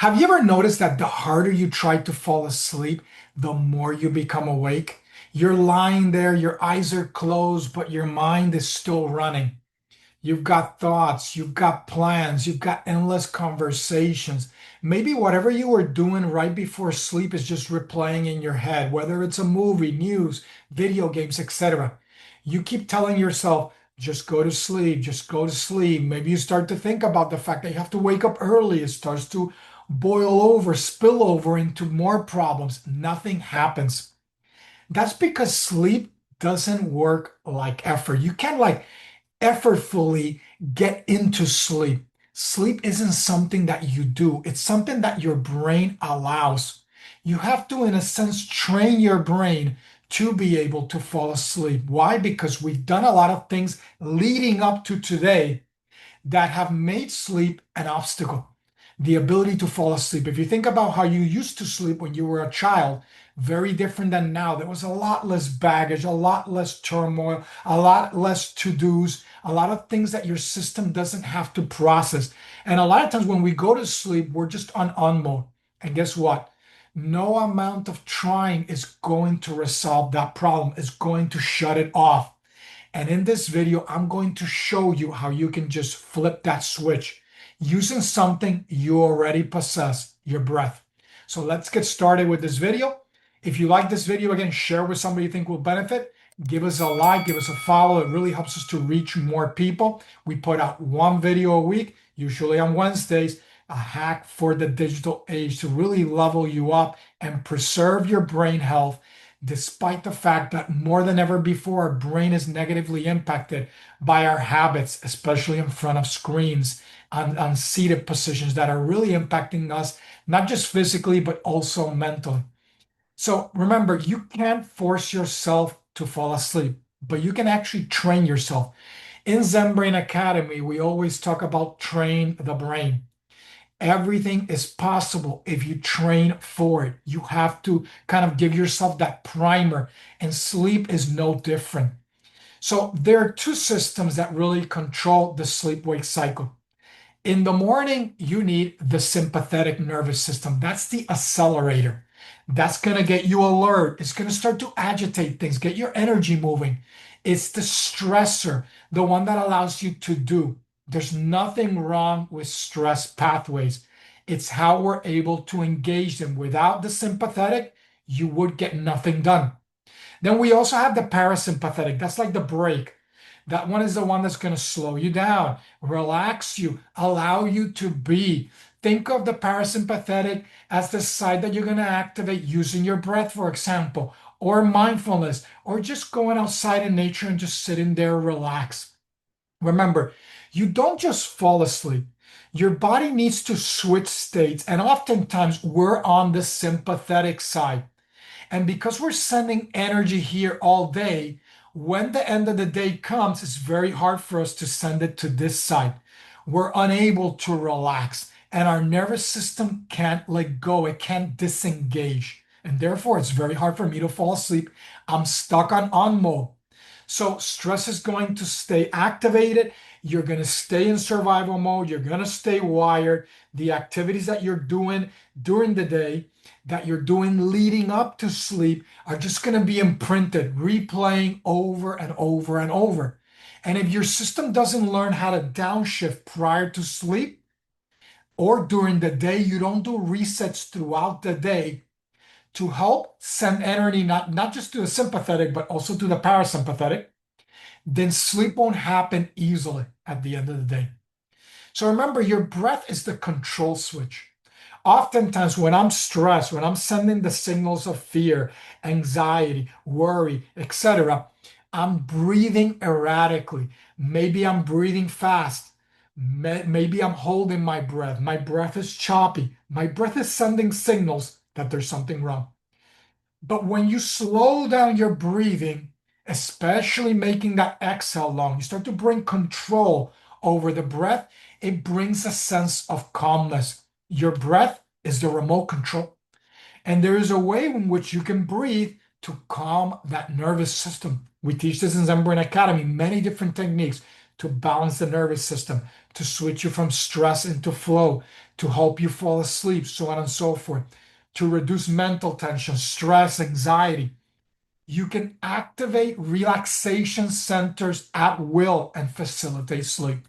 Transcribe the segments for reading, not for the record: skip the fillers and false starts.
Have you ever noticed that the harder you try to fall asleep, the more you become awake? You're lying there, your eyes are closed, but your mind is still running. You've got thoughts, you've got plans, you've got endless conversations. Maybe whatever you were doing right before sleep is just replaying in your head, whether it's a movie, news, video games, etc. You keep telling yourself, just go to sleep, just go to sleep. Maybe you start to think about the fact that you have to wake up early. It starts to boil over, spill over into more problems. Nothing happens. That's because sleep doesn't work like effort. You can't effortfully get into sleep. Sleep isn't something that you do, it's something that your brain allows. You have to, in a sense, train your brain to be able to fall asleep. Why? Because we've done a lot of things leading up to today that have made sleep an obstacle. The ability to fall asleep. If you think about how you used to sleep when you were a child, very different than now. There was a lot less baggage, a lot less turmoil, a lot less to-dos, a lot of things that your system doesn't have to process. And a lot of times when we go to sleep, we're just on mode. And guess what? No amount of trying is going to resolve that problem, is going to shut it off. And in this video, I'm going to show you how you can just flip that switch using something you already possess, your breath. So let's get started with this video. If you like this video, again, share with somebody you think will benefit. Give us a like, give us a follow. It really helps us to reach more people. We put out one video a week, usually on Wednesdays, a hack for the digital age to really level you up and preserve your brain health despite the fact that more than ever before, our brain is negatively impacted by our habits, especially in front of screens on seated positions that are really impacting us, not just physically, but also mentally. So remember, you can't force yourself to fall asleep, but you can actually train yourself. In Zen Brain Academy, we always talk about train the brain. Everything is possible if you train for it. You have to kind of give yourself that primer, and sleep is no different. So there are two systems that really control the sleep-wake cycle. In the morning, you need the sympathetic nervous system. That's the accelerator. That's going to get you alert. It's going to start to agitate things, get your energy moving. It's the stressor, the one that allows you to do. There's nothing wrong with stress pathways. It's how we're able to engage them. Without the sympathetic, you would get nothing done. Then we also have the parasympathetic. That's like the brake. That one is the one that's going to slow you down, relax you, allow you to be. Think of the parasympathetic as the side that you're going to activate using your breath, for example, or mindfulness, or just going outside in nature and just sitting there, relax. Remember, you don't just fall asleep. Your body needs to switch states, and oftentimes we're on the sympathetic side. And because we're sending energy here all day, when the end of the day comes, it's very hard for us to send it to this side. We're unable to relax, and our nervous system can't let go, it can't disengage. And therefore, it's very hard for me to fall asleep. I'm stuck on mode. So stress is going to stay activated. You're going to stay in survival mode. You're going to stay wired. The activities that you're doing during the day, that you're doing leading up to sleep, are just going to be imprinted, replaying over and over and over. And if your system doesn't learn how to downshift prior to sleep or during the day, you don't do resets throughout the day to help send energy not just to the sympathetic, but also to the parasympathetic, then sleep won't happen easily at the end of the day. So remember, your breath is the control switch. Oftentimes, when I'm stressed, when I'm sending the signals of fear, anxiety, worry, etc., I'm breathing erratically. Maybe I'm breathing fast. Maybe I'm holding my breath. My breath is choppy. My breath is sending signals that there's something wrong. But when you slow down your breathing, especially making that exhale long, you start to bring control over the breath. It brings a sense of calmness. Your breath is the remote control. And there is a way in which you can breathe to calm that nervous system. We teach this in Zen Brain Academy, many different techniques to balance the nervous system, to switch you from stress into flow, to help you fall asleep, so on and so forth, to reduce mental tension, stress, anxiety. You can activate relaxation centers at will and facilitate sleep.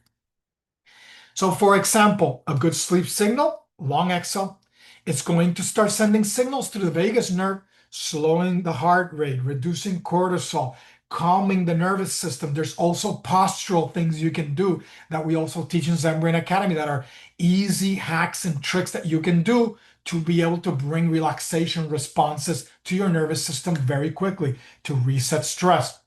So, for example, a good sleep signal, long exhale, it's going to start sending signals to the vagus nerve, slowing the heart rate, reducing cortisol, calming the nervous system. There's also postural things you can do that we also teach in Zen Brain Academy that are easy hacks and tricks that you can do to be able to bring relaxation responses to your nervous system very quickly to reset stress.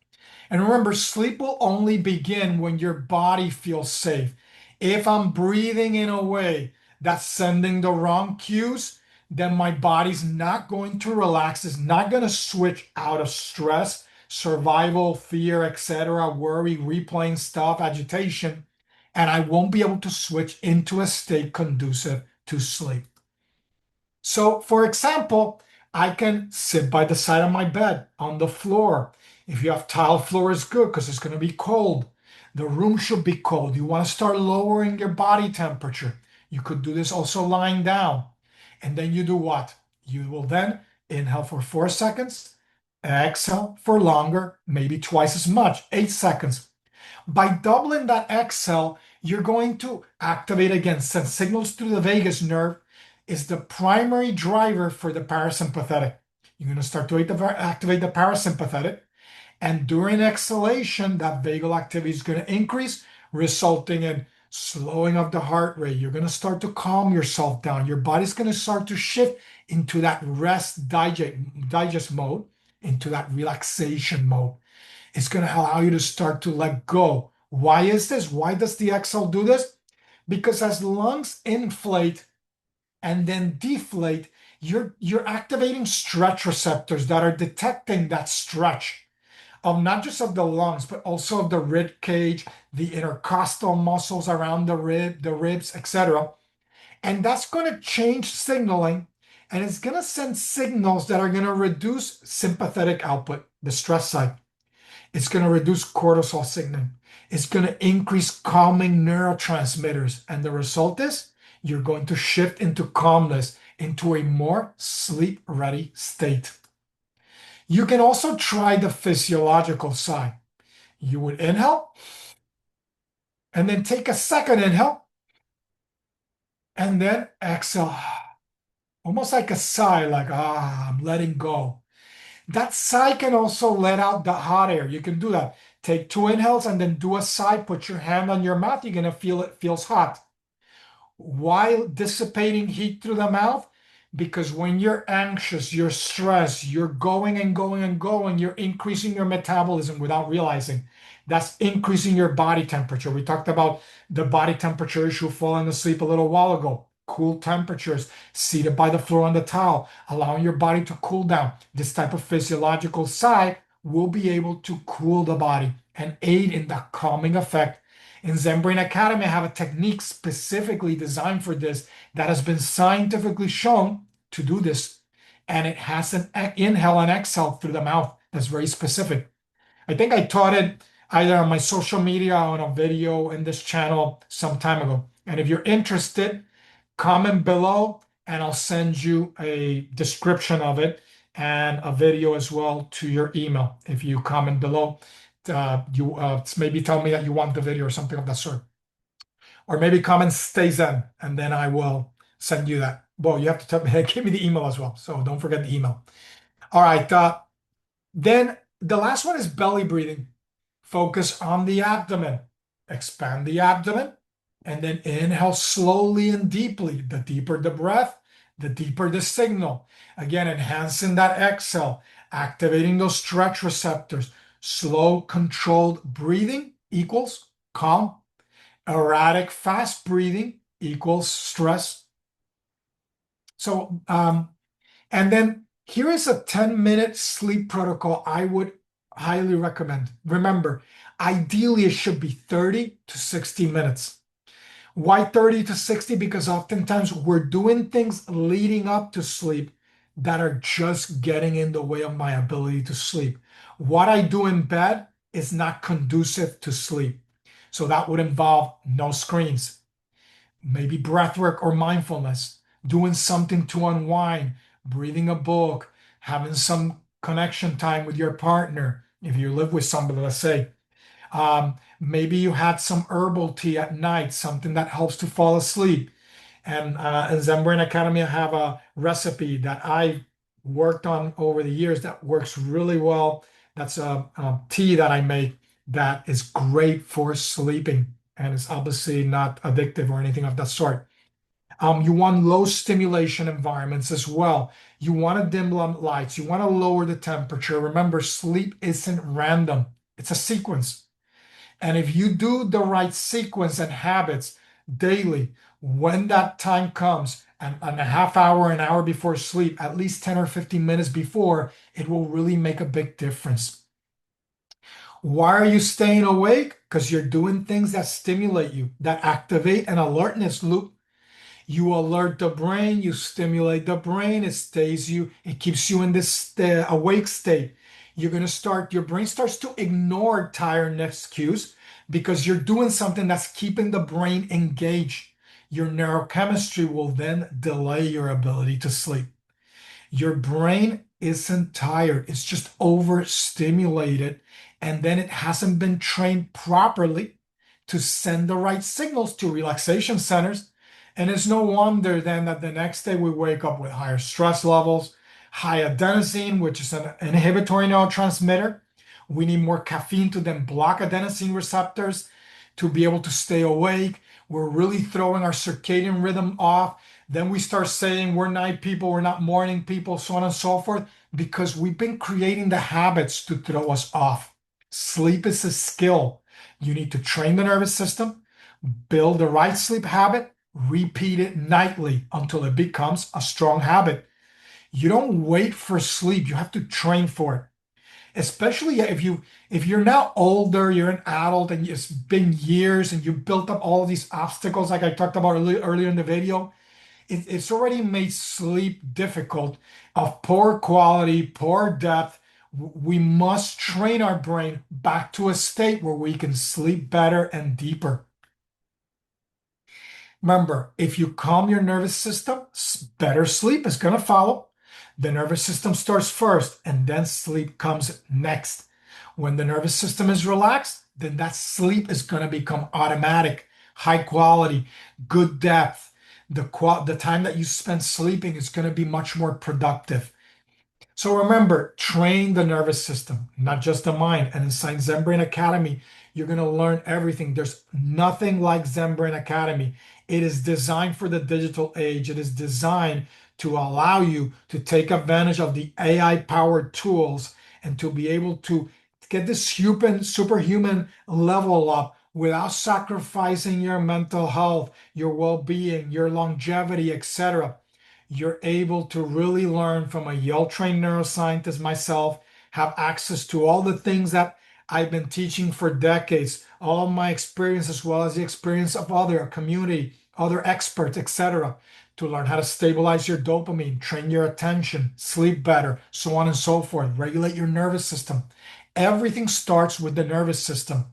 And remember, sleep will only begin when your body feels safe. If I'm breathing in a way that's sending the wrong cues, then my body's not going to relax, it's not going to switch out of stress, survival, fear, etc., worry, replaying stuff, agitation, and I won't be able to switch into a state conducive to sleep. So, for example, I can sit by the side of my bed on the floor. If you have tile floor, it's good because it's going to be cold. The room should be cold. You want to start lowering your body temperature. You could do this also lying down. And then you do what? You will then inhale for 4 seconds, exhale for longer, maybe twice as much, 8 seconds. By doubling that exhale, you're going to activate again, send signals through the vagus nerve, is the primary driver for the parasympathetic. You're going to start to activate the parasympathetic. And during exhalation, that vagal activity is going to increase, resulting in slowing of the heart rate. You're going to start to calm yourself down. Your body's going to start to shift into that rest digest mode, into that relaxation mode. It's going to allow you to start to let go. Why is this? Why does the exhale do this? Because as lungs inflate and then deflate, you're activating stretch receptors that are detecting that stretch of not just of the lungs, but also of the rib cage, the intercostal muscles around the ribs, etc. And that's going to change signaling, and it's going to send signals that are going to reduce sympathetic output, the stress side. It's going to reduce cortisol signaling. It's going to increase calming neurotransmitters. And the result is you're going to shift into calmness, into a more sleep-ready state. You can also try the physiological sigh. You would inhale and then take a second inhale and then exhale. Almost like a sigh, like, I'm letting go. That sigh can also let out the hot air. You can do that. Take 2 inhales and then do a sigh. Put your hand on your mouth. You're going to feel it feels hot. While dissipating heat through the mouth, because when you're anxious, you're stressed, you're going and going and going, you're increasing your metabolism without realizing. That's increasing your body temperature. We talked about the body temperature issue falling asleep a little while ago. Cool temperatures, seated by the floor on the towel, allowing your body to cool down. This type of physiological sigh will be able to cool the body and aid in the calming effect. In Zen Brain Academy, I have a technique specifically designed for this that has been scientifically shown to do this. And it has an inhale and exhale through the mouth that's very specific. I think I taught it either on my social media or on a video in this channel some time ago. And if you're interested, comment below and I'll send you a description of it and a video as well to your email. If you comment below, you maybe tell me that you want the video or something of that sort. Or maybe comment stay Zen and then I will send you that. Well, you have to tell me, give me the email as well. So don't forget the email. All right. Then the last one is belly breathing. Focus on the abdomen. Expand the abdomen and then inhale slowly and deeply. The deeper the breath, the deeper the signal. Again, enhancing that exhale, activating those stretch receptors. Slow, controlled breathing equals calm. Erratic, fast breathing equals stress. So, and then here is a 10-minute sleep protocol I would highly recommend. Remember, ideally it should be 30 to 60 minutes. Why 30 to 60? Because oftentimes we're doing things leading up to sleep that are just getting in the way of my ability to sleep. What I do in bed is not conducive to sleep. So that would involve no screens, maybe breathwork or mindfulness, doing something to unwind, reading a book, having some connection time with your partner. If you live with somebody, let's say, maybe you had some herbal tea at night, something that helps to fall asleep. And in Zen Brain Academy, I have a recipe that I worked on over the years that works really well. That's a tea that I make that is great for sleeping, and it's obviously not addictive or anything of that sort. You want low stimulation environments as well. You want to dim lights. You want to lower the temperature. Remember, sleep isn't random. It's a sequence. And if you do the right sequence and habits daily, when that time comes, and a half hour, an hour before sleep, at least 10 or 15 minutes before, it will really make a big difference. Why are you staying awake? Because you're doing things that stimulate you, that activate an alertness loop. You alert the brain, you stimulate the brain, it keeps you in this awake state. Your brain starts to ignore tiredness cues because you're doing something that's keeping the brain engaged. Your neurochemistry will then delay your ability to sleep. Your brain isn't tired, it's just overstimulated, and then it hasn't been trained properly to send the right signals to relaxation centers. And it's no wonder then that the next day we wake up with higher stress levels, high adenosine, which is an inhibitory neurotransmitter. We need more caffeine to then block adenosine receptors to be able to stay awake. We're really throwing our circadian rhythm off. Then we start saying we're night people, we're not morning people, so on and so forth, because we've been creating the habits to throw us off. Sleep is a skill. You need to train the nervous system, build the right sleep habit, repeat it nightly until it becomes a strong habit. You don't wait for sleep, you have to train for it. Especially if you're now older, you're an adult and it's been years and you built up all of these obstacles like I talked about earlier in the video. It's already made sleep difficult, of poor quality, poor depth. We must train our brain back to a state where we can sleep better and deeper. Remember, if you calm your nervous system, better sleep is going to follow. The nervous system starts first, and then sleep comes next. When the nervous system is relaxed, then that sleep is going to become automatic, high quality, good depth. The time that you spend sleeping is going to be much more productive. So remember, train the nervous system, not just the mind. And inside Zen Brain Academy, you're going to learn everything. There's nothing like Zen Brain Academy. It is designed for the digital age. It is designed to allow you to take advantage of the AI-powered tools and to be able to get this superhuman level up without sacrificing your mental health, your well-being, your longevity, etc. You're able to really learn from a Yale-trained neuroscientist myself, have access to all the things that I've been teaching for decades, all of my experience as well as the experience of other community, other experts, etc., to learn how to stabilize your dopamine, train your attention, sleep better, so on and so forth, regulate your nervous system. Everything starts with the nervous system.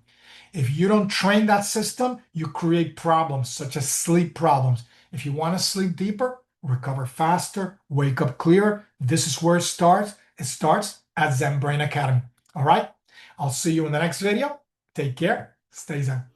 If you don't train that system, you create problems such as sleep problems. If you want to sleep deeper, recover faster, wake up clearer, this is where it starts. It starts at Zen Brain Academy. All right? I'll see you in the next video. Take care. Stay Zen.